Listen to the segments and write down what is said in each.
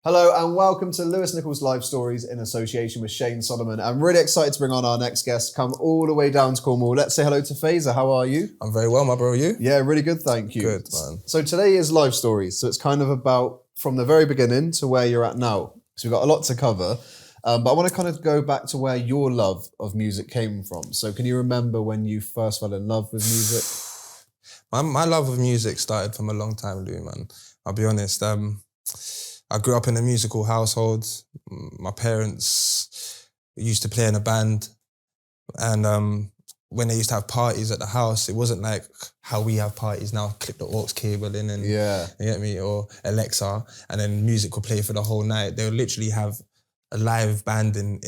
Hello and welcome to Lewis Nichols Live Stories in association with Shane Solomon. I'm really excited to bring on our next guest, come all the way down to Cornwall. Let's say hello to Fazer. How are you? I'm very well, my bro. You? Yeah, really good, thank you. Good, man. So today is Live Stories. So it's kind of about from the very beginning to where you're at now. So we've got a lot to cover. But I want to kind of go back to where your love of music came from. So can you remember when you first fell in love with music? My love of music started from a long time ago, man. I'll be honest. I grew up in a musical household. My parents used to play in a band. And when they used to have parties at the house, it wasn't like how we have parties now, clip the aux cable in and, Yeah. you get me, or Alexa, and then music would play for the whole night. They would literally have a live band in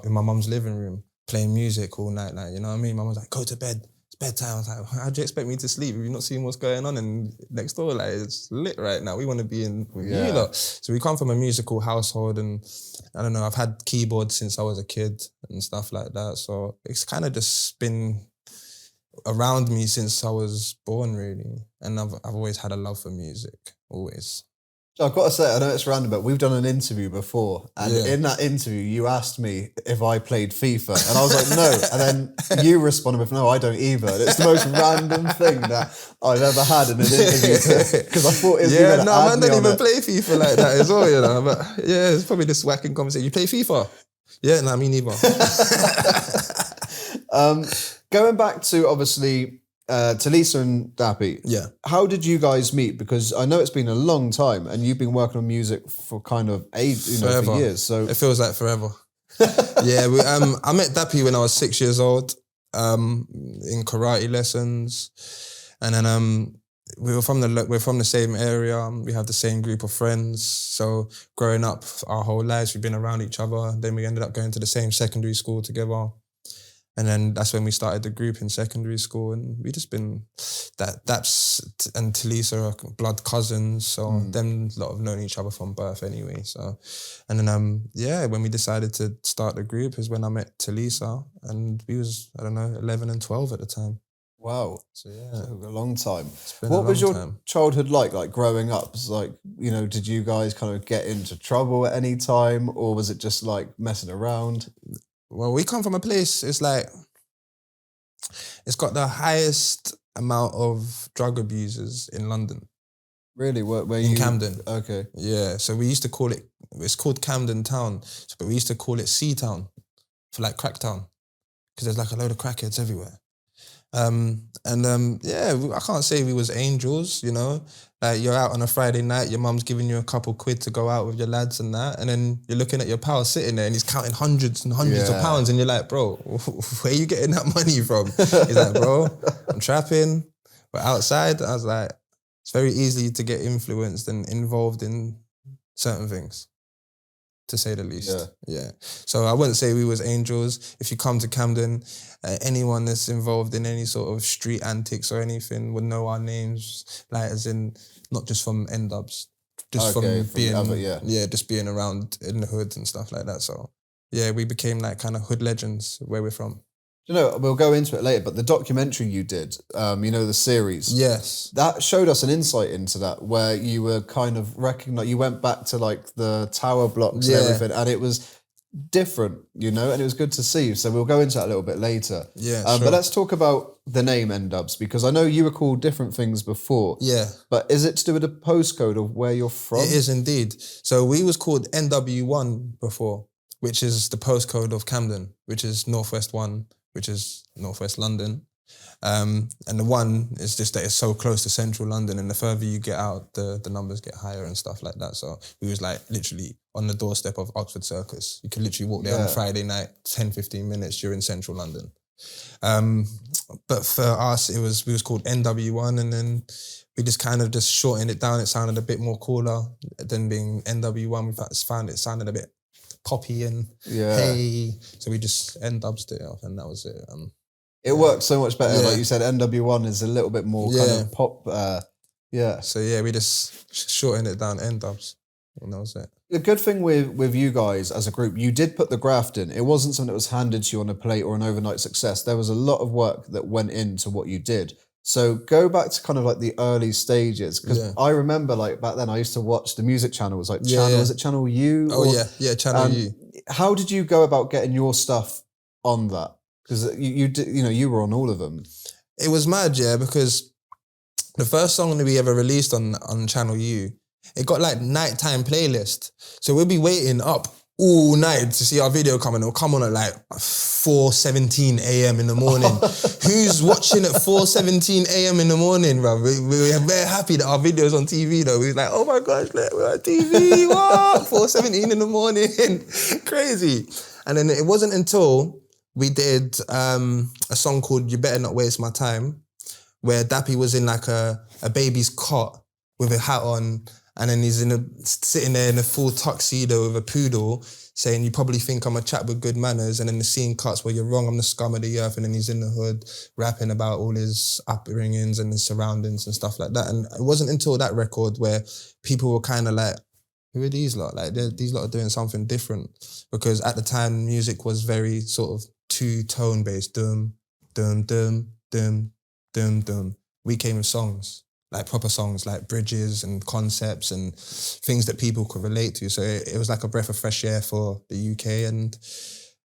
my mum's living room playing music all night. Like, you know what I mean? Mum was like, go to bed. It's bedtime. I was like, how do you expect me to sleep if you're not seeing what's going on? And next door, like, it's lit right now. We want to be in with you lot. So we come from a musical household, and I don't know, I've had keyboards since I was a kid and stuff like that. So it's kind of just been around me since I was born, really. And I've always had a love for music, always. I've got to say, I know it's random, but we've done an interview before. And in that interview, you asked me if I played FIFA. And I was like, no. And then you responded with, no, I don't either. And it's the most random thing that I've ever had in an interview. Because I thought it was man don't even play FIFA like that as well, you know. But yeah, it's probably this whacking conversation. You play FIFA? Yeah, no, me neither. Going back to, obviously, Talisa and Dappy. Yeah. How did you guys meet? Because I know it's been a long time and you've been working on music for kind of for years. So it feels like forever. Yeah, I met Dappy when I was 6 years old, in karate lessons. And then we're from the same area. We have the same group of friends. So growing up our whole lives, we've been around each other. Then we ended up going to the same secondary school together. And then that's when we started the group in secondary school, and we just been Daps and Talisa are blood cousins, so them lot have known each other from birth anyway. So, and then when we decided to start the group is when I met Talisa, and we was 11 and 12 at the time. Wow. So yeah, a long time. What was your childhood like growing up? It's like, did you guys kind of get into trouble at any time, or was it just like messing around? Well, we come from a place, it's got the highest amount of drug abusers in London. Really? Where in Camden. Okay. Yeah, so we used to call it's called Camden Town, but we used to call it Sea Town for like Crack Town, because there's like a load of crackheads everywhere. I can't say we was angels, you know. Like, you're out on a Friday night, your mum's giving you a couple quid to go out with your lads and that, and then you're looking at your pal sitting there and he's counting hundreds and hundreds of pounds, and you're like, bro, where are you getting that money from? He's like, bro, I'm trapping, we're outside. I was like, it's very easy to get influenced and involved in certain things, to say the least. Yeah. So I wouldn't say we was angels. If you come to Camden, anyone that's involved in any sort of street antics or anything would know our names, like as in not just from N-Dubz, just from being just being around in the hood and stuff like that. So yeah, we became like kind of hood legends where we're from. We'll go into it later, but the documentary you did, the series. Yes. That showed us an insight into that, where you were kind of you went back to like the tower blocks and everything, and it was different, and it was good to see. So we'll go into that a little bit later. Yeah, sure. But let's talk about the name N-Dubz, because I know you were called different things before. Yeah. But is it to do with the postcode of where you're from? It is indeed. So we was called NW1 before, which is the postcode of Camden, which is Northwest 1, which is Northwest London. And the 1 is just that it's so close to central London, and the further you get out, the numbers get higher and stuff like that. So we was like literally on the doorstep of Oxford Circus. You could literally walk there on a Friday night, 10, 15 minutes, you're in central London. But for us, we was called NW1, and then we just kind of just shortened it down. It sounded a bit more cooler than being NW1. We found it sounded a bit poppy and hey. So we just N-Dubzed it up, and that was it. It works so much better. Like you said, NW1 is a little bit more kind of pop. So yeah, we just shortened it down, N-Dubz, and that was it. The good thing with you guys as a group, you did put the graft in. It wasn't something that was handed to you on a plate or an overnight success. There was a lot of work that went into what you did. So go back to kind of like the early stages, because Yeah. I remember like back then I used to watch the music channels, like Yeah, channel, yeah. was it Channel U? Oh yeah, Channel U. How did you go about getting your stuff on that? Because you were on all of them. It was mad, yeah, because the first song that we ever released on Channel U, it got like nighttime playlist. So we'll be waiting up all night to see our video come on. It'll come on at like 4:17 a.m. in the morning. Who's watching at 4:17 a.m. in the morning, bro? We're very happy that our video's on TV though. We're like, oh my gosh, look, we're on TV, what? 4:17 in the morning, crazy. And then it wasn't until we did a song called You Better Not Waste My Time, where Dappy was in like a baby's cot with a hat on, and then he's sitting there in a full tuxedo with a poodle saying, you probably think I'm a chap with good manners, and then the scene cuts where you're wrong, I'm the scum of the earth, and then he's in the hood rapping about all his upbringings and his surroundings and stuff like that. And it wasn't until that record where people were kind of like, who are these lot? Like, these lot are doing something different. Because at the time, music was very sort of two-tone based. Dum, dum, dum, dum, dum, dum. We came with songs, like proper songs, like bridges and concepts and things that people could relate to. So it was like a breath of fresh air for the UK, and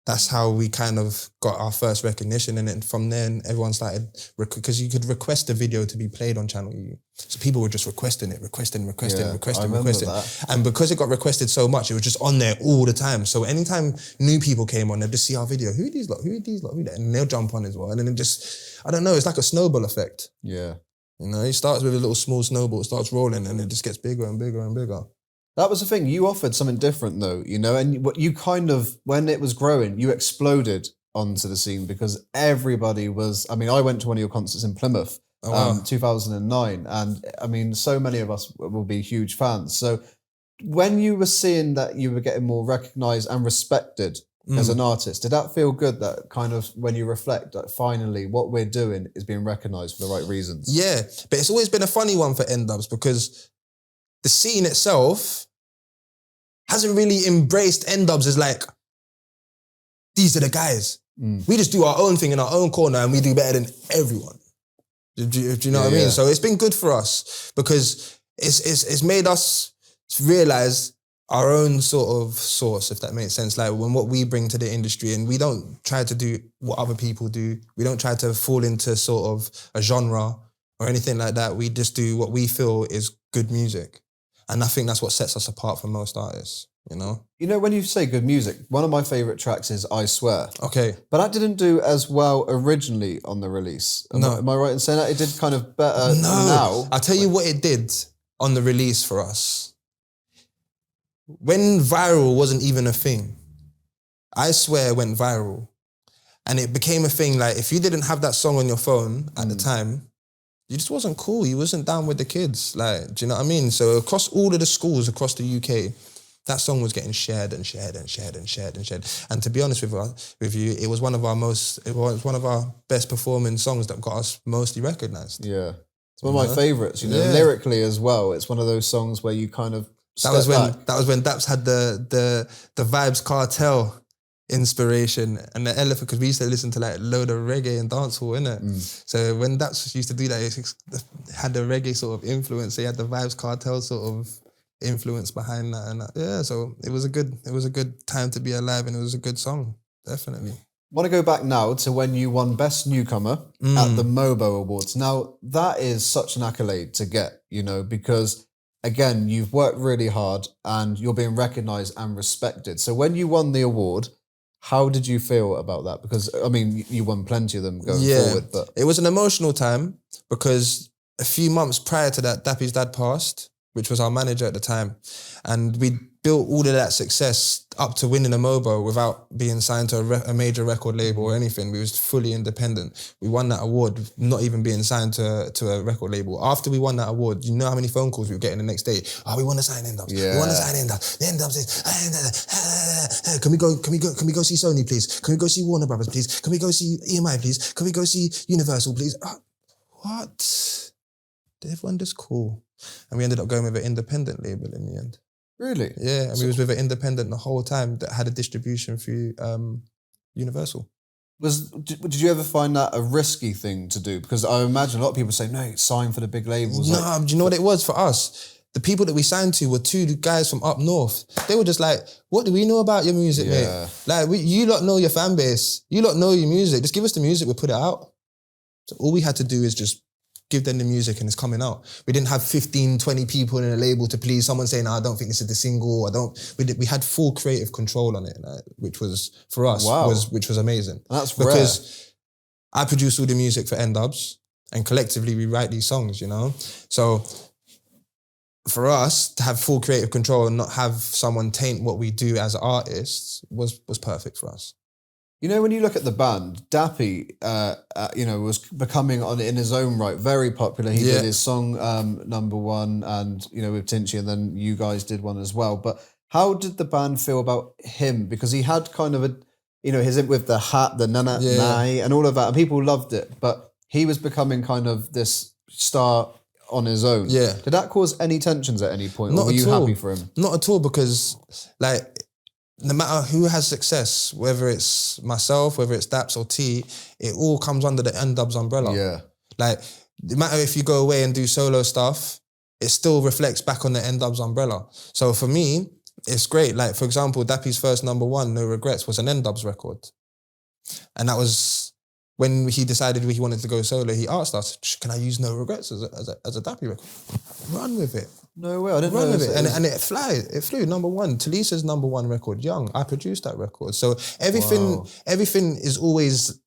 that's how we kind of got our first recognition. And then from then, everyone started, because you could request a video to be played on Channel U. So people were just requesting it. That. And because it got requested so much, it was just on there all the time. So anytime new people came on, they'd just see our video. Who are these lot? And they'll jump on as well. And then it just, I don't know, it's like a snowball effect. Yeah. You know, it starts with a little small snowball, it starts rolling, and it just gets bigger and bigger and bigger. That was the thing. You offered something different though, and what you kind of, when it was growing, you exploded onto the scene because everybody was, I went to one of your concerts in Plymouth, 2009. And I mean, so many of us will be huge fans. So when you were seeing that you were getting more recognized and respected as an artist, did that feel good, that kind of when you reflect that finally what we're doing is being recognized for the right reasons? Yeah, but it's always been a funny one for N-Dubz because the scene itself hasn't really embraced N-Dubz as like, these are the guys. We just do our own thing in our own corner and we do better than everyone. Do you know what I mean? So it's been good for us because it's made us realize our own sort of source, if that makes sense. Like when what we bring to the industry, and we don't try to do what other people do. We don't try to fall into sort of a genre or anything like that. We just do what we feel is good music. And I think that's what sets us apart from most artists, you know? You know, when you say good music, one of my favourite tracks is I Swear. Okay. But that didn't do as well originally on the release. Am I right in saying that? It did kind of better now. I'll tell you what it did on the release for us. When viral wasn't even a thing, I Swear went viral. And it became a thing, like if you didn't have that song on your phone at the time, you just wasn't cool. You wasn't down with the kids. Like, do you know what I mean? So across all of the schools across the UK, that song was getting shared and shared and shared and shared and shared. And to be honest with you, it was one of our best performing songs that got us mostly recognised. Yeah. It's one of my favourites, lyrically as well. It's one of those songs where you kind of That was when Dubz had the Vibes Cartel inspiration and the elephant, because we used to listen to like a load of reggae and dancehall, innit? So when Dubz used to do that, it had the reggae sort of influence. So he had the Vibes Cartel sort of influence behind that, and so it was a good time to be alive, and it was a good song, definitely. I want to go back now to when you won Best Newcomer at the MOBO Awards. Now, that is such an accolade to get, because again, you've worked really hard and you're being recognised and respected. So when you won the award, how did you feel about that? Because, you won plenty of them going forward. But it was an emotional time because a few months prior to that, Dappy's dad passed, which was our manager at the time. And we built all of that success up to winning a MOBO without being signed to a major record label or anything. We was fully independent. We won that award, not even being signed to a record label. After we won that award, you know how many phone calls we were getting the next day? We want to sign N-Dubz. Yeah. We want to sign N-Dubz. The N-Dubz is, can we go see Sony, please? Can we go see Warner Brothers, please? Can we go see EMI, please? Can we go see Universal, please? What? Everyone just cool. And we ended up going with an independent label in the end. Really? Yeah, and we was with an independent the whole time that had a distribution through Universal. Did you ever find that a risky thing to do? Because I imagine a lot of people say, no, sign for the big labels. No, do you know what it was for us? The people that we signed to were two guys from up north. They were just like, what do we know about your music, mate? Like, you lot know your fan base. You lot know your music. Just give us the music, we'll put it out. So all we had to do is just give them the music and it's coming out. We didn't have 15, 20 people in a label to please someone saying, no, I don't think this is the single. We had full creative control on it, which was, for us, which was amazing. That's because I produce all the music for N-Dubz and collectively we write these songs, you know? So for us to have full creative control and not have someone taint what we do as artists was perfect for us. You know, when you look at the band, Dappy, was becoming in his own right very popular. He did his song number one, and with Tinchy, and then you guys did one as well. But how did the band feel about him? Because he had kind of his with the hat, the nana, and all of that, and people loved it. But he was becoming kind of this star on his own. Yeah. Did that cause any tensions at any point? Or were you happy for him? Not at all, because no matter who has success, whether it's myself, whether it's Daps or T, it all comes under the N-Dubz umbrella. Yeah. Like, no matter if you go away and do solo stuff, it still reflects back on the N-Dubz umbrella. So for me, it's great. Like, for example, Dappy's first number one, No Regrets, was an N-Dubz record. And that was when he decided he wanted to go solo, he asked us, can I use No Regrets as a Dappy record? Run with it. No way, I didn't Run know with it. And it flew, number one. Talisa's number one record, Young. I produced that record. So everything is always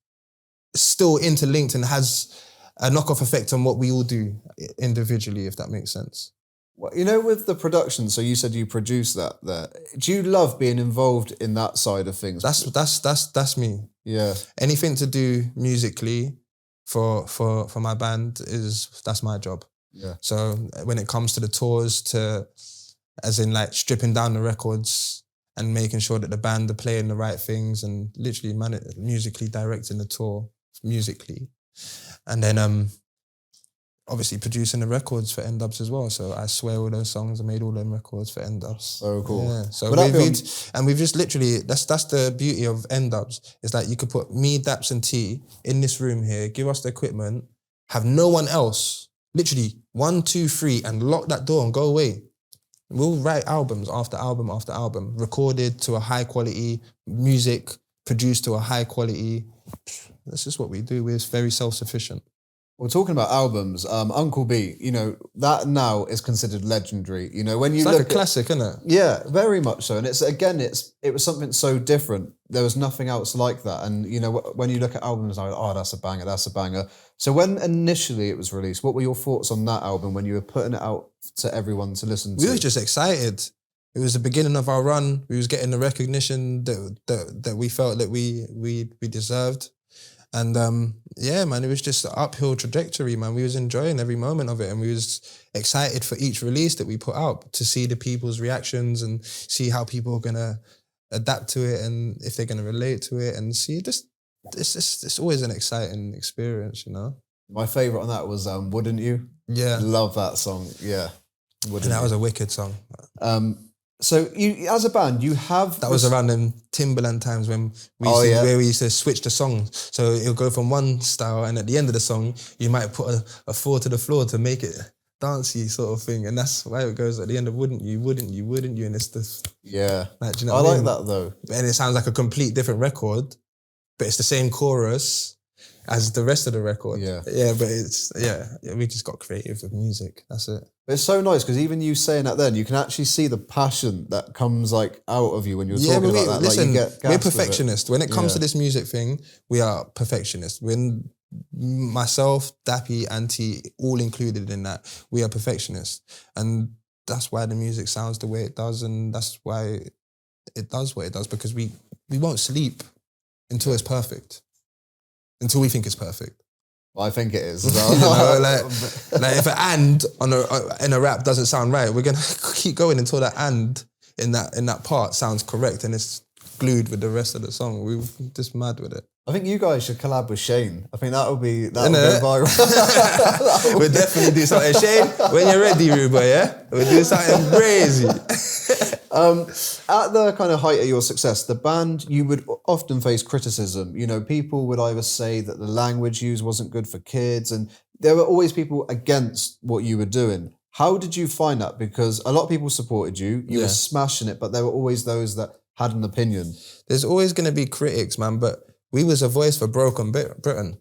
still interlinked and has a knock-off effect on what we all do individually, if that makes sense. Well, with the production, so you said you produced that there. Do you love being involved in that side of things? That's me. Yeah. Anything to do musically for my band that's my job. Yeah. So when it comes to the tours, as in like stripping down the records and making sure that the band are playing the right things and literally musically directing the tour musically. And then obviously producing the records for N-Dubz as well. So I swear all those songs, I made all them records for N-Dubz. So cool. Yeah. So we've just literally, that's the beauty of N-Dubz, is that you could put me, Daps and T in this room here, give us the equipment, have no one else, literally 1, 2, 3, and lock that door and go away. We'll write albums after album after album, recorded to a high quality, music produced to a high quality. That's just what we do. We're very self-sufficient. Well, talking about albums, Uncle B, that now is considered legendary. When you it's look like a classic, isn't it? Yeah, very much so. And it was something so different. There was nothing else like that. And when you look at albums, I'm like, oh, that's a banger, that's a banger. So when initially it was released, what were your thoughts on that album when you were putting it out to everyone to listen to? We were just excited. It was the beginning of our run. We was getting the recognition that we felt that we deserved. And yeah, man, it was just an uphill trajectory, man. We was enjoying every moment of it, and we was excited for each release that we put out to see the people's reactions and see how people are gonna adapt to it and if they're gonna relate to it, and see it's always an exciting experience, My favourite on that was Wouldn't You? Yeah. Love that song, yeah. And that was a wicked song. So you, as a band, you have... That was around them Timberland times when where we used to switch the songs. So it'll go from one style, and at the end of the song, you might put a 4 to the floor to make it dancey sort of thing. And that's why it goes at the end of Wouldn't You, and it's this... Yeah. Like, do you know I what like mean? that though. And it sounds like a complete different record, but it's the same chorus as the rest of the record. Yeah. Yeah, but we just got creative with music. That's it. But it's so nice because even you saying that then, you can actually see the passion that comes out of you when you're talking about that. Listen, like we're perfectionists. When it comes to this music thing, we are perfectionists. When myself, Dappy, Auntie, all included in that, we are perfectionists. And that's why the music sounds the way it does, and that's why it does what it does, because we won't sleep until it's perfect. Until we think it's perfect. Well, I think it is. Well. like if an and in a rap doesn't sound right, we're gonna keep going until that and in that part sounds correct and it's glued with the rest of the song. We're just mad with it. I think you guys should collab with Shane. I think that'll go viral. We'll definitely do something. Shane, when you're ready, Ruba, yeah? We'll do something crazy. At the kind of height of your success, the band, you would often face criticism. You know, people would either say that the language used wasn't good for kids, and there were always people against what you were doing. How did you find that? Because a lot of people supported you, you were smashing it, but there were always those that had an opinion. There's always going to be critics, man, but we was a voice for broken Britain.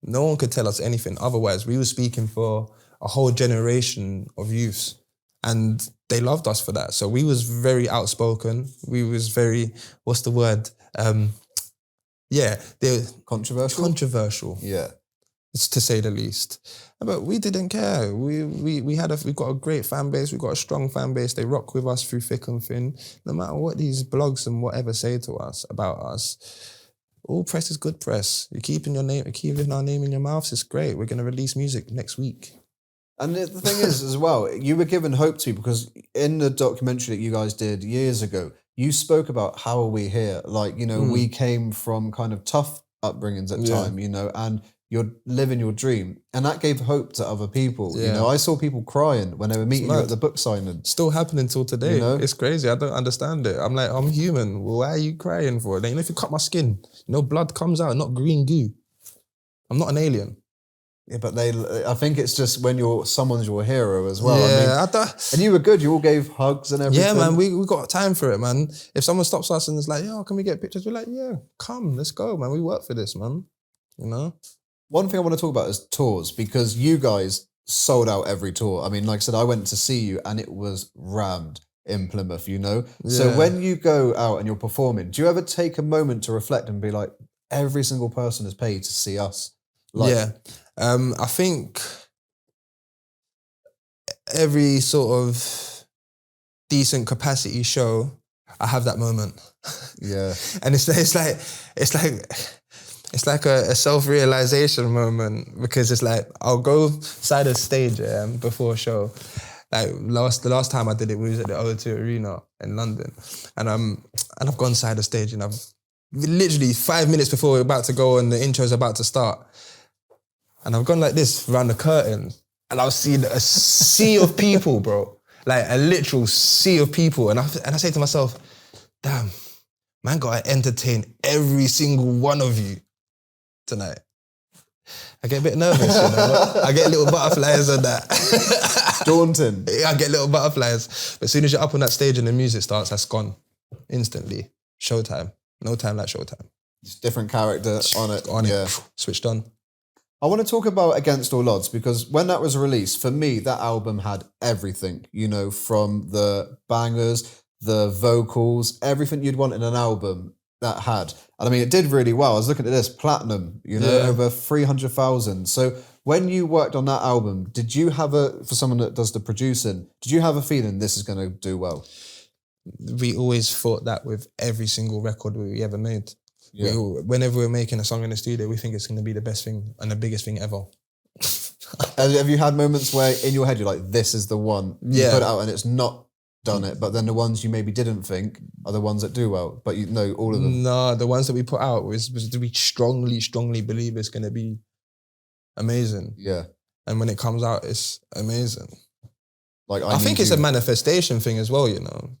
No one could tell us anything. Otherwise, we were speaking for a whole generation of youths, and they loved us for that. So we was very outspoken. We was very, what's the word? Controversial? Controversial. Yeah. To say the least. But we didn't care. We've got a great fan base. We've got a strong fan base. They rock with us through thick and thin. No matter what these blogs and whatever say to us about us, all press is good press. You're keeping our name in your mouths. It's great. We're going to release music next week. And the thing is, as well, you were given hope to me because in the documentary that you guys did years ago, you spoke about how are we here? Like, you know, we came from kind of tough upbringings at time, you know, and you're living your dream. And that gave hope to other people. Yeah. You know, I saw people crying when they were meeting you at the book signing. Still happening till today. You know? It's crazy. I don't understand it. I'm like, I'm human. Well, why are you crying for it? Then, you know, if you cut my skin, you know, blood comes out, not green goo. I'm not an alien. Yeah, but I think it's just when someone's your hero as well. Yeah, I mean, and you were good. You all gave hugs and everything. Yeah, man, we got time for it, man. If someone stops us and is like, yo, can we get pictures? We're like, yeah, come, let's go, man. We work for this, man. You know? One thing I want to talk about is tours, because you guys sold out every tour. I mean, like I said, I went to see you and it was rammed in Plymouth, you know? Yeah. So when you go out and you're performing, do you ever take a moment to reflect and be like, every single person has paid to see us? I think every sort of decent capacity show, I have that moment. Yeah. And it's like a self-realization moment, because it's like, I'll go side of stage before a show. Like the last time I did it, we was at the O2 Arena in London. And I've gone side of stage and I've literally 5 minutes before we're about to go and the intro's about to start. And I've gone like this around the curtain and I've seen a sea of people, bro. Like a literal sea of people. And I say to myself, damn, man, gotta entertain every single one of you tonight. I get a bit nervous, you know. I get little butterflies on that. Daunting. I get little butterflies. But as soon as you're up on that stage and the music starts, that's gone instantly. Showtime. No time like showtime. It's different character on it. Switched on. I want to talk about Against All Odds, because when that was released, for me, that album had everything, you know, from the bangers, the vocals, everything you'd want in an album that had. And I mean, it did really well. I was looking at this, platinum, you know, over 300,000. So when you worked on that album, did you have for someone that does the producing, did you have a feeling this is going to do well? We always thought that with every single record we ever made. Yeah. Whenever we're making a song in the studio, we think it's going to be the best thing and the biggest thing ever. Have you had moments where in your head you're like, this is the one, you put it out and it's not done it, but then the ones you maybe didn't think are the ones that do well, but you know all of them? No, the ones that we put out was we strongly believe it's going to be amazing. Yeah. And when it comes out, it's amazing. Like I think it's a manifestation thing as well, you know.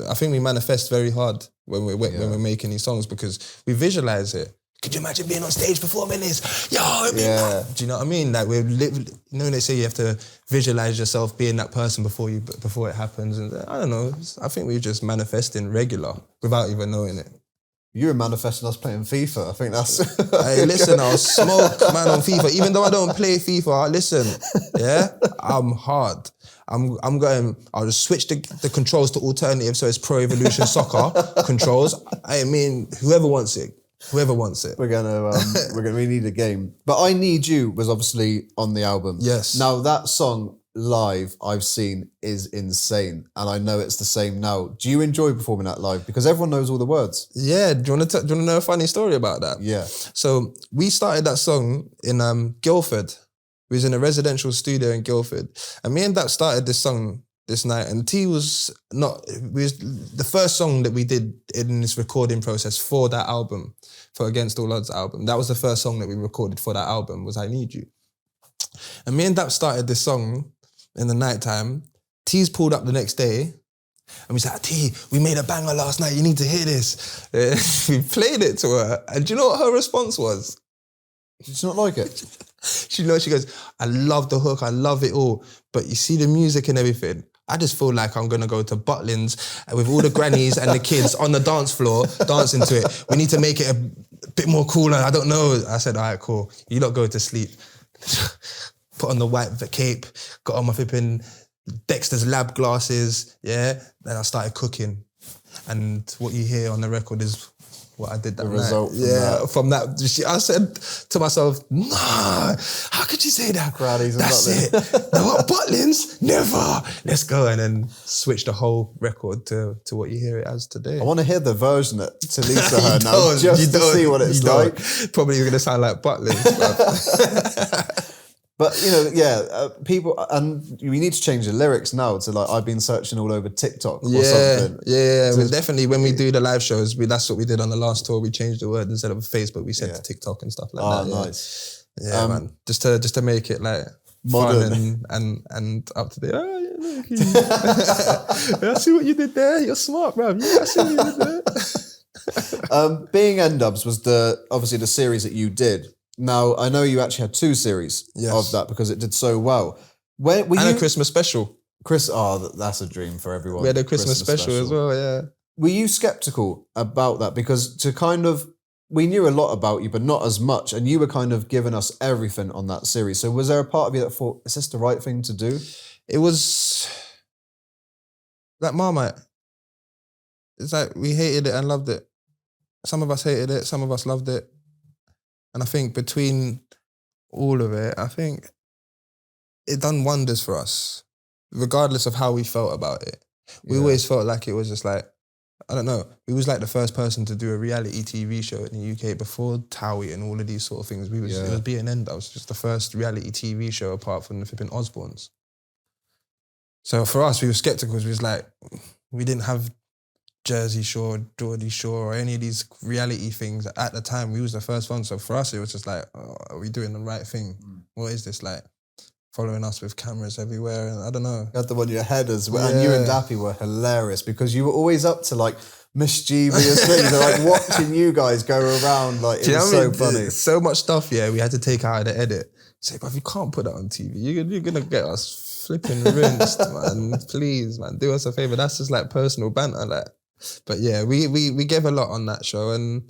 I think we manifest very hard when we're making these songs, because we visualize it. Could you imagine being on stage performing this? Yo, it'd be mad. Do you know what I mean? Like you know, they say you have to visualize yourself being that person before it happens. And I don't know. I think we're just manifesting regular without even knowing it. You were manifesting us playing FIFA. I think that's... Hey, listen, I'll smoke, man, on FIFA. Even though I don't play FIFA, listen, I'm hard. I'll just switch the controls to alternative, so it's Pro Evolution Soccer controls. I mean, whoever wants it. We need a game. But I Need You was obviously on the album. Yes. Now that song live I've seen is insane, and I know it's the same now. Do you enjoy performing that live? Because everyone knows all the words. Yeah. Do you want to know a funny story about that? Yeah. So we started that song in Guildford. We was in a residential studio in Guildford, and me and Dap started this song this night, and T was not. The first song that we did in this recording process for that album, for Against All Odds album. That was the first song that we recorded for that album. Was I Need You, and me and Dap started this song in the nighttime. T's pulled up the next day, and we said, T, we made a banger last night. You need to hear this. We played it to her, and do you know what her response was? Did she not like it? She goes, I love the hook, I love it all, but you see the music and everything, I just feel like I'm going to go to Butlins with all the grannies and the kids on the dance floor dancing to it. We need to make it a bit more cooler. I don't know. I said, all right, cool. You lot go to sleep. Put on the white cape, got on my flipping Dexter's lab glasses, yeah? Then I started cooking. And what you hear on the record is what I did that night. Result from that. I said to myself, nah, how could you say that? Grannies and That's it. No, what, Butlins? Never. Let's go. And then switch the whole record to what you hear it as today. I want to hear the version that Talisa heard now, just to see what it's like. Probably going to sound like Butlins. But, you know, people, and we need to change the lyrics now to like, I've been searching all over TikTok or something. Yeah, definitely when we do the live shows, that's what we did on the last tour. We changed the word instead of Facebook, we said to TikTok and stuff like that. Oh, nice. Yeah, man. Just to make it like modern and up to date. Oh, yeah, look, I see what you did there. You're smart, bruv. Yeah, I see what you did there. Being N-Dubz was obviously the series that you did. Now, I know you actually had 2 series of that because it did so well. And a Christmas special. That's a dream for everyone. We had a Christmas special as well, yeah. Were you skeptical about that? Because we knew a lot about you, but not as much. And you were kind of giving us everything on that series. So was there a part of you that thought, is this the right thing to do? It was like Marmite. It's like we hated it and loved it. Some of us hated it, some of us loved it. And I think between all of it, I think it done wonders for us, regardless of how we felt about it. We always felt like it was just like, I don't know, we was like the first person to do a reality TV show in the UK before Towie and all of these sort of things. It was being N-Dubz, just the first reality TV show apart from the flipping Osbournes. So for us, we were skeptical because we was like, we didn't have Jersey Shore, Geordie Shore, or any of these reality things at the time. We was the first one. So for us, it was just like, are we doing the right thing? What is this like? Following us with cameras everywhere, and I don't know. You had the one in your head as well. And you and Dappy were hilarious because you were always up to like mischievous things. They're like watching you guys go around. Like, it was so funny. So much stuff, we had to take out of the edit. Say, bruv, you can't put that on TV. You're going to get us flipping rinsed, man. Please, man, do us a favour. That's just like personal banter, like. But yeah, we gave a lot on that show, and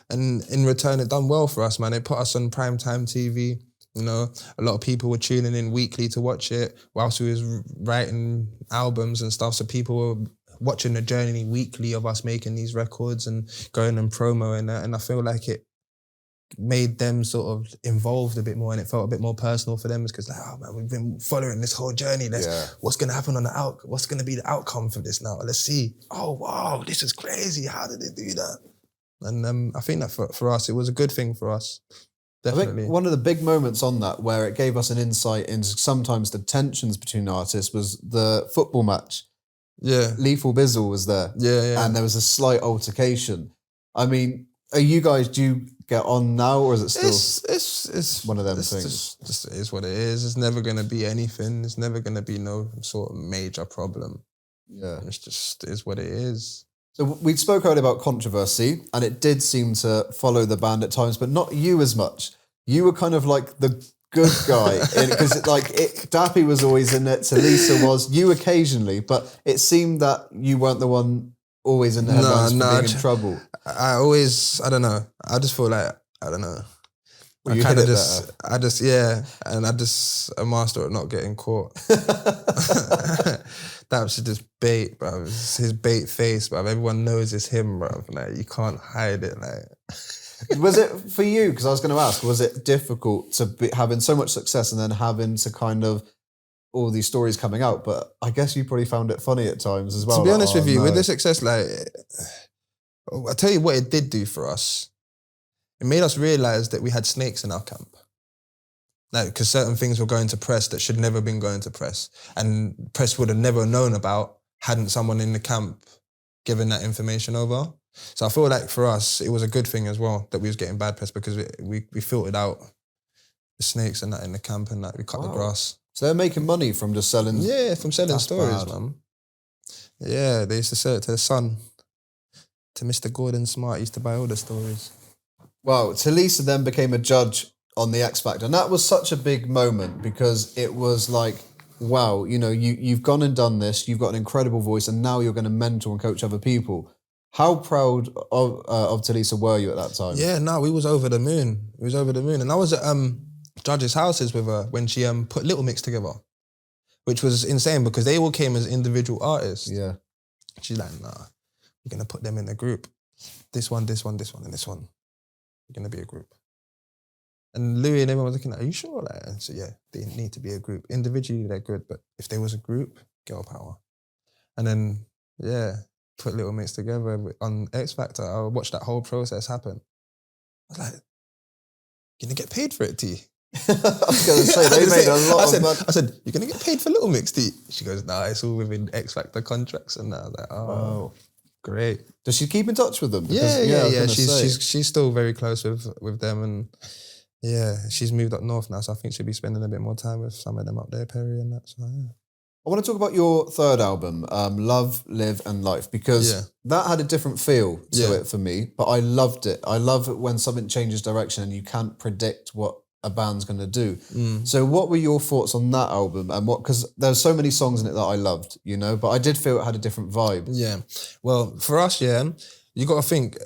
in return, it done well for us, man. It put us on primetime TV. You know, a lot of people were tuning in weekly to watch it whilst we was writing albums and stuff. So people were watching the journey weekly of us making these records and going and promoing that. And I feel like it made them sort of involved a bit more, and it felt a bit more personal for them because like, oh man, we've been following this whole journey. What's going to happen on what's going to be the outcome for this now? Let's see. Oh, wow, this is crazy. How did they do that? And I think that for us, it was a good thing for us. Definitely. I think one of the big moments on that where it gave us an insight into sometimes the tensions between artists was the football match. Yeah. Lethal Bizzle was there. Yeah. And there was a slight altercation. I mean, do you get on now, or is it still it's one of them things? Just is what it is. It's never going to be anything. It's never going to be no sort of major problem. Yeah. It's just is what it is. So we spoke earlier about controversy, and it did seem to follow the band at times, but not you as much. You were kind of like the good guy, because Dappy was always in it, Talisa was, you occasionally, but it seemed that you weren't the one always in the headlines for being in trouble. I don't know. I just feel like, I don't know. Well, I'm a master at not getting caught. That was just bait, bro. It's his bait face, bro. Everyone knows it's him, bro. Like, you can't hide it, like. Was it for you? Because I was going to ask, was it difficult to be having so much success and then having to kind of all these stories coming out? But I guess you probably found it funny at times as well. To be honest with you, with the success, like, I'll tell you what it did do for us. It made us realise that we had snakes in our camp. Like, because certain things were going to press that should never been going to press. And press would have never known about hadn't someone in the camp given that information over. So I feel like for us, it was a good thing as well that we was getting bad press because we filtered out the snakes and that in the camp and that we cut the grass. So they're making money from just selling... Yeah, from selling stories, bad. man. Yeah, they used to sell it to the Sun. To Mr. Gordon Smart, used to buy all the stories. Well, Talisa then became a judge on the X Factor. And that was such a big moment because it was like, wow, you know, you've gone and done this, you've got an incredible voice, and now you're going to mentor and coach other people. How proud of Talisa were you at that time? Yeah, no, we was over the moon. We was over the moon. And I was at judges' houses with her when she put Little Mix together, which was insane because they all came as individual artists. Yeah. She's like, nah, we're going to put them in a group. This one, this one, this one, and this one. We're going to be a group. And Louis and everyone was looking at, are you sure? Like, and so yeah, they need to be a group. Individually, they're good, but if there was a group, girl power. And then, yeah, put Little Mix together on X Factor. I watched that whole process happen. I was like, you're going to get paid for it, T? I was going to say, they made a lot of money. I said, you're going to get paid for Little Mix, T? She goes, nah, it's all within X Factor contracts. And I was like, oh, wow. Great. Does she keep in touch with them? Because, yeah. She's still very close with them, and yeah, she's moved up north now, so I think she'll be spending a bit more time with some of them up there, Perry and that. So yeah. I want to talk about your third album, Love, Live and Life, because that had a different feel to it for me, but I loved it. I love it when something changes direction and you can't predict what a band's going to do. So what were your thoughts on that album? And because there's so many songs in it that I loved, you know, but I did feel it had a different vibe. Yeah. Well, for us, you got to think,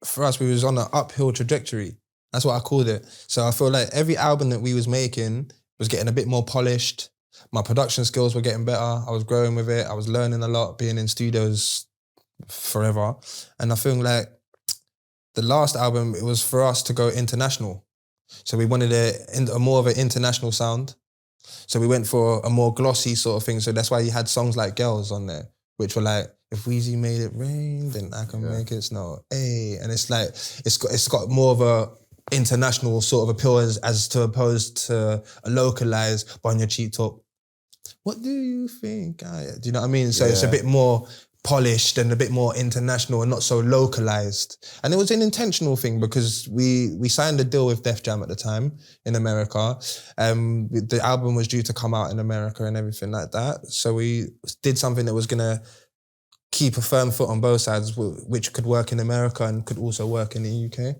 for us, we was on an uphill trajectory. That's what I called it. So I feel like every album that we was making was getting a bit more polished. My production skills were getting better. I was growing with it. I was learning a lot, being in studios forever. And I feel like the last album, it was for us to go international. So we wanted a more of an international sound. So we went for a more glossy sort of thing. So that's why you had songs like Girls on there, which were like, if Weezy made it rain, then I can make it snow. Hey, and it's like, it's got more of a international sort of appeal as to opposed to a localized, but on your cheap top, what do you think? Do you know what I mean? So it's a bit more polished and a bit more international and not so localized. And it was an intentional thing because we signed a deal with Def Jam at the time in America. The album was due to come out in America and everything like that. So we did something that was going to keep a firm foot on both sides, which could work in America and could also work in the UK.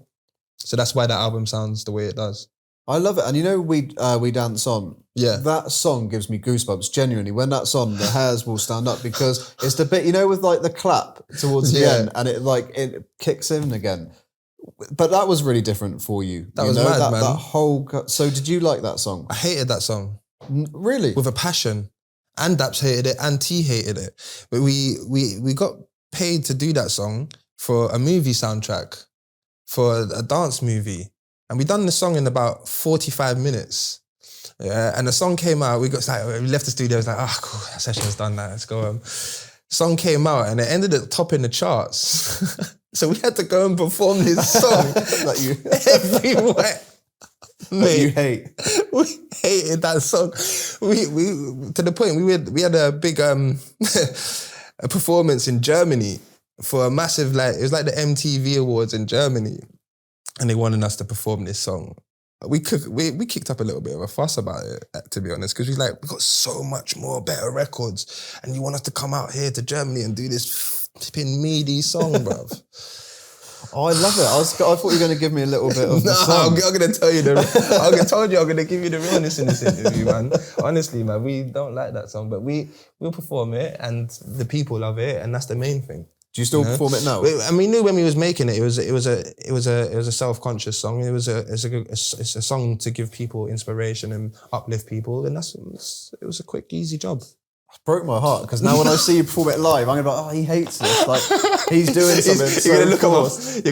So that's why that album sounds the way it does. I love it. And you know, We Dance On. Yeah. That song gives me goosebumps, genuinely. When that's on, the hairs will stand up because it's the bit, you know, with like the clap towards the end and it kicks in again. But that was really different for you. That was mad, man. That whole... So did you like that song? I hated that song. Really? With a passion. And N-Dubz hated it and T hated it. But we got paid to do that song for a movie soundtrack, for a dance movie. And we done the song in about 45 minutes. Yeah, and the song came out, we left the studio, it was like, oh, cool, that session's done now, let's go home. Song came out and it ended up topping the charts. So we had to go and perform this song everywhere. Mate, you hate. We hated that song. We to the point we had a big a performance in Germany for a massive, like, it was like the MTV Awards in Germany. And they wanted us to perform this song. We kicked up a little bit of a fuss about it, to be honest, because we got so much more better records, and you want us to come out here to Germany and do this flipping meaty song, bruv. Oh, I love it. I thought you were going to give me a little bit of the song. I'm going to tell you I told you I'm going to give you the realness in this interview, man. Honestly, man, we don't like that song, but we'll perform it, and the people love it, and that's the main thing. Do you still perform it now? And we knew when we was making it, it was a self-conscious song. It was a song to give people inspiration and uplift people, and it was a quick, easy job. It broke my heart because now when I see you perform it live, I'm gonna be like, oh, he hates this. Like he's doing something. You're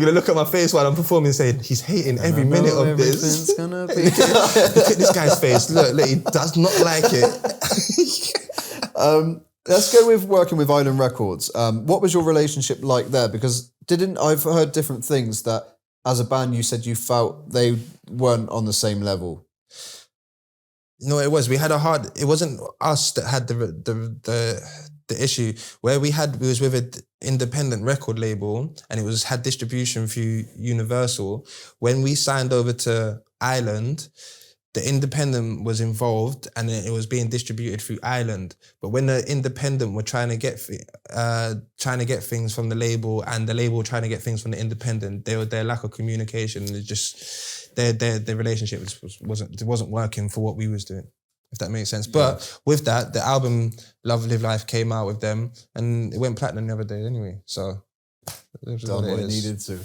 gonna look at my face while I'm performing, saying he's hating every minute of this. Gonna be. Look at this guy's face. Look, he does not like it. Let's go with working with Island Records. What was your relationship like there? Because I've heard different things that as a band you said you felt they weren't on the same level. You know what it was? We had it wasn't us that had the issue. Where we was with an independent record label and it had distribution through Universal. When we signed over to Island, the independent was involved and it was being distributed through Island. But when the independent were trying to get things from the label and the label trying to get things from the independent, their lack of communication, it just their relationship wasn't working for what we was doing, if that makes sense. But with that, the album Love Live Life came out with them and it went platinum the other day anyway. So done what it needed to.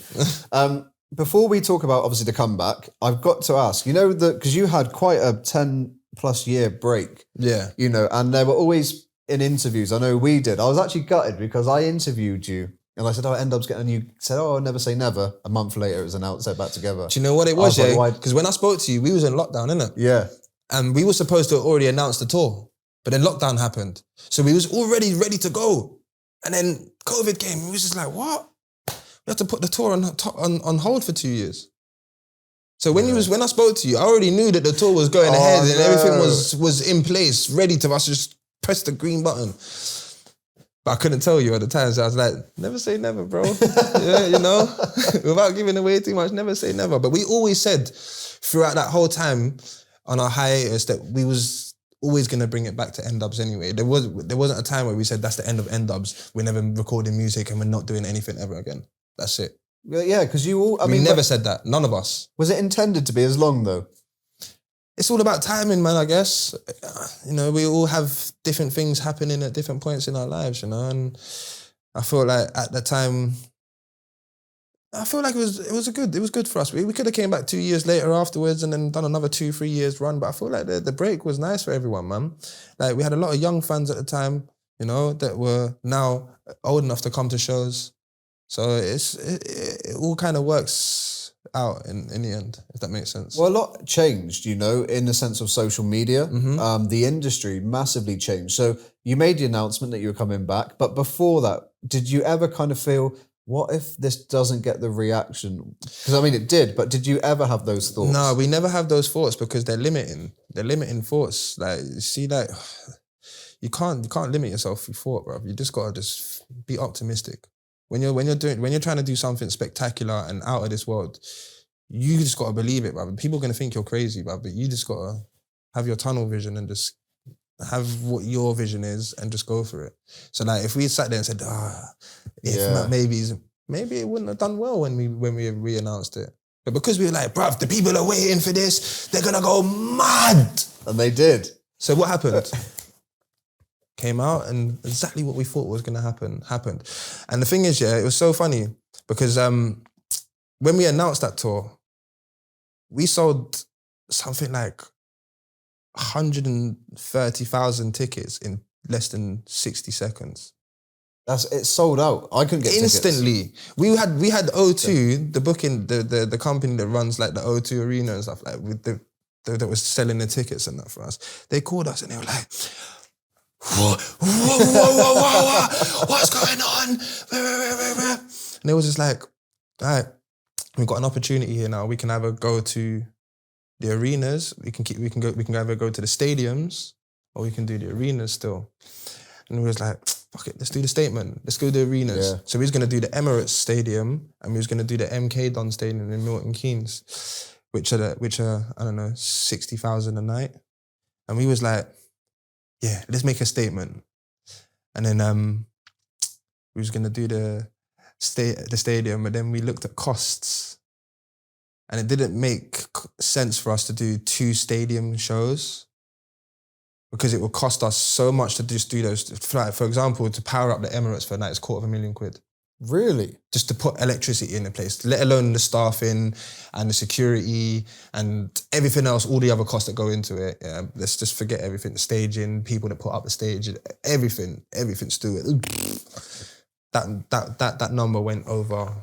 Before we talk about, obviously, the comeback, I've got to ask, because you had quite a 10 plus year break. Yeah. And they were always in interviews. I know we did. I was actually gutted because I interviewed you and I said, N-Dubz getting a new, said, never say never. A month later, it was announced, they're back together. Do you know what it was, yeah? Because when I spoke to you, we was in lockdown, innit? Yeah. And we were supposed to already announce the tour, but then lockdown happened. So we was already ready to go. And then COVID came. We was just like, what? We had to put the tour on hold for 2 years. So when I spoke to you, I already knew that the tour was going ahead and everything was in place, ready to us just press the green button. But I couldn't tell you at the time, so I was like, never say never, bro. Yeah, without giving away too much, never say never. But we always said throughout that whole time on our hiatus that we was always going to bring it back to N-Dubz anyway. There wasn't a time where we said that's the end of N-Dubz. We're never recording music and we're not doing anything ever again. That's it. Yeah, because you all... We never said that. None of us. Was it intended to be as long, though? It's all about timing, man, I guess. We all have different things happening at different points in our lives, and I feel like at the time... I feel like it was good for us. We could have came back 2 years later afterwards and then done another 2-3 years run, but I feel like the break was nice for everyone, man. Like, we had a lot of young fans at the time, that were now old enough to come to shows. So it all kind of works out in the end, if that makes sense. Well, a lot changed, in the sense of social media. Mm-hmm. The industry massively changed. So you made the announcement that you were coming back, but before that, did you ever kind of feel, what if this doesn't get the reaction? Because it did, but did you ever have those thoughts? No, we never have those thoughts because they're limiting. They're limiting thoughts. Like, you see, like, you can't limit yourself through thought, bro. You just gotta just be optimistic. When you're trying to do something spectacular and out of this world, you just gotta believe it, bro. People are gonna think you're crazy, bro, but you just gotta have your tunnel vision and just have what your vision is and just go for it. So like, if we sat there and said, maybe it wouldn't have done well when we re-announced it. But because we were like, bruv, the people are waiting for this, they're gonna go mad. And they did. So what happened? Came out and exactly what we thought was gonna happen, happened. And the thing is, it was so funny because when we announced that tour, we sold something like 130,000 tickets in less than 60 seconds. It sold out. I couldn't get instantly. Tickets. We had O2, the booking, the company that runs like the O2 Arena and stuff, like that was selling the tickets and that for us. They called us and they were like, whoa, what's going on? And it was just like, all right, we've got an opportunity here now. We can either go to the arenas, we can either go to the stadiums, or we can do the arenas still. And we was like, fuck it, let's do the statement. Let's go to the arenas. Yeah. So we was going to do the Emirates Stadium and we was going to do the MK Don Stadium in Milton Keynes, which are I don't know, 60,000 a night. And we was like, yeah, let's make a statement. And then we was going to do the stadium, but then we looked at costs and it didn't make sense for us to do 2 stadium shows because it would cost us so much to just do those. For example, to power up the Emirates for a night is £250,000. Really? Just to put electricity in the place, let alone the staffing and the security and everything else, all the other costs that go into it. Yeah, let's just forget everything, the staging, people that put up the stage, everything's to it. That number went over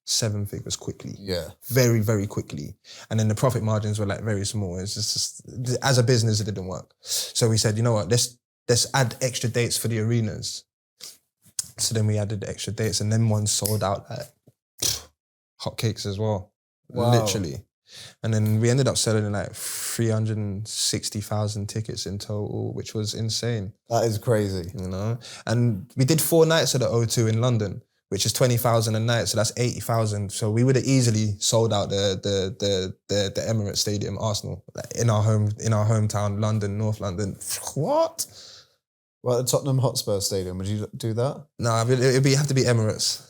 7 figures quickly. Yeah. Very, very quickly. And then the profit margins were like very small. It's just as a business, it didn't work. So we said, you know what, let's add extra dates for the arenas. So then we added the extra dates and then one sold out like hotcakes as well. Wow. Literally. And then we ended up selling like 360,000 tickets in total, which was insane. That is crazy. You know? And we did 4 nights at the O2 in London, which is 20,000 a night, so that's 80,000. So we would have easily sold out the Emirates Stadium, Arsenal, like in our hometown, London, North London. What? Well, at Tottenham Hotspur Stadium, would you do that? No, it'd have to be Emirates.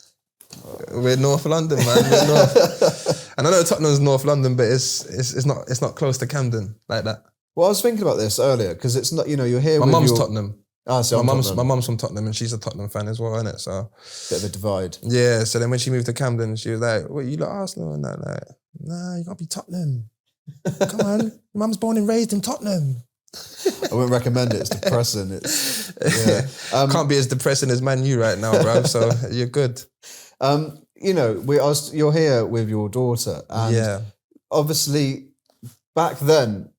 We're North London, man. We're North. And I know Tottenham's North London, but it's not close to Camden like that. Well, I was thinking about this earlier because it's not, you're here. My mum's Tottenham. So my mum's from Tottenham and she's a Tottenham fan as well, isn't it? So bit of a divide. Yeah. So then when she moved to Camden, she was like, "What, you like Arsenal?" And that, like, "Nah, you gotta be Tottenham. Come on, your mum's born and raised in Tottenham." I wouldn't recommend it. It's depressing. Can't be as depressing as Man U right now, bro. So you're good. You're here with your daughter, and obviously back then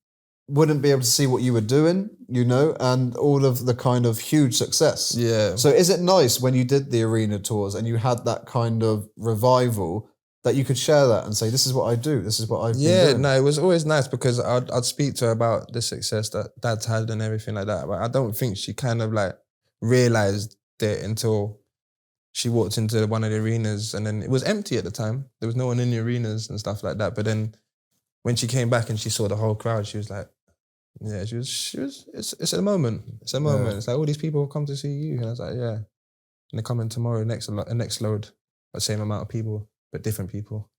wouldn't be able to see what you were doing, and all of the kind of huge success. Yeah. So is it nice when you did the arena tours and you had that kind of revival that you could share that and say, this is what I do, this is what I've been doing? Yeah, no, it was always nice because I'd speak to her about the success that Dad's had and everything like that. But I don't think she kind of like realised it until she walked into one of the arenas and then it was empty at the time. There was no one in the arenas and stuff like that. But then when she came back and she saw the whole crowd, she was like, yeah, it's a moment. It's a moment. Yeah. It's like all these people come to see you. And I was like, yeah. And they're coming tomorrow, next load, the same amount of people, but different people.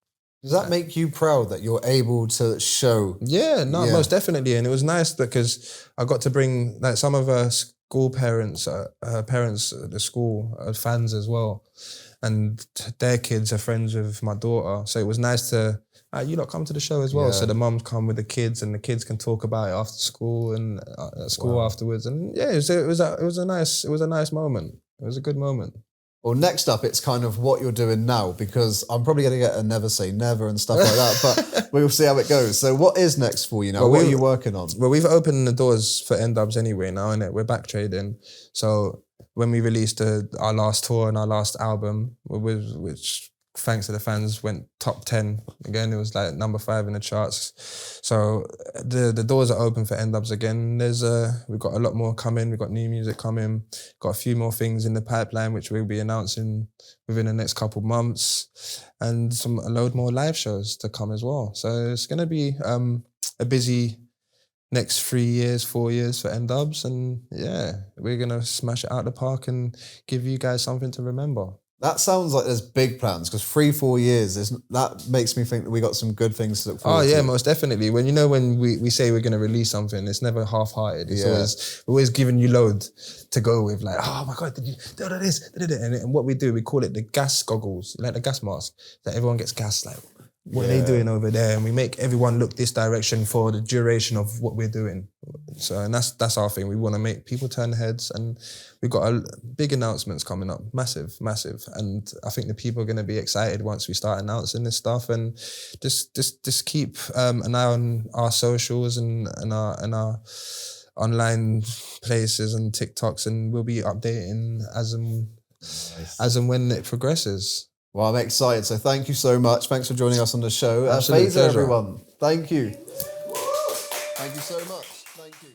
Does that make you proud that you're able to show? Yeah, most definitely. And it was nice because I got to bring like some of her school parents, parents at the school are fans as well. And their kids are friends with my daughter. So it was nice to, you lot come to the show as well. Yeah. So the mums come with the kids and the kids can talk about it after school and at school afterwards. And yeah, it was a nice moment. It was a good moment. Well, next up, it's kind of what you're doing now, because I'm probably going to get a never say never and stuff like that, but we'll see how it goes. So what is next for you now? Well, what are you working on? Well, we've opened the doors for N-Dubz anyway now, innit? We're back trading. So when we released our last tour and our last album, which thanks to the fans went top 10 again, it was like number 5 in the charts. So the doors are open for N-Dubz again. We've got a lot more coming. We've got new music coming. Got a few more things in the pipeline which we'll be announcing within the next couple of months, and a load more live shows to come as well. So it's going to be a busy next 3 years, 4 years for N-Dubz, and yeah, we're going to smash it out the park and give you guys something to remember. That sounds like there's big plans, because 3-4 years, that makes me think that we got some good things to look forward to. Oh yeah, most definitely. When we say we're going to release something, it's never half-hearted. It's always giving you load to go with, like, oh my God, did you do this? And what we do, we call it the gas goggles, like the gas mask, that everyone gets gas, like, what are they doing over there? And we make everyone look this direction for the duration of what we're doing. So, and that's our thing. We want to make people turn heads, and we've got big announcements coming up, massive. And I think the people are going to be excited once we start announcing this stuff, and just keep an eye on our socials and our online places and TikToks, and we'll be updating as and when it progresses. Well, I'm excited. So thank you so much. Thanks for joining us on the show. Absolute Fazer, everyone. Thank you. Thank you so much. Thank you.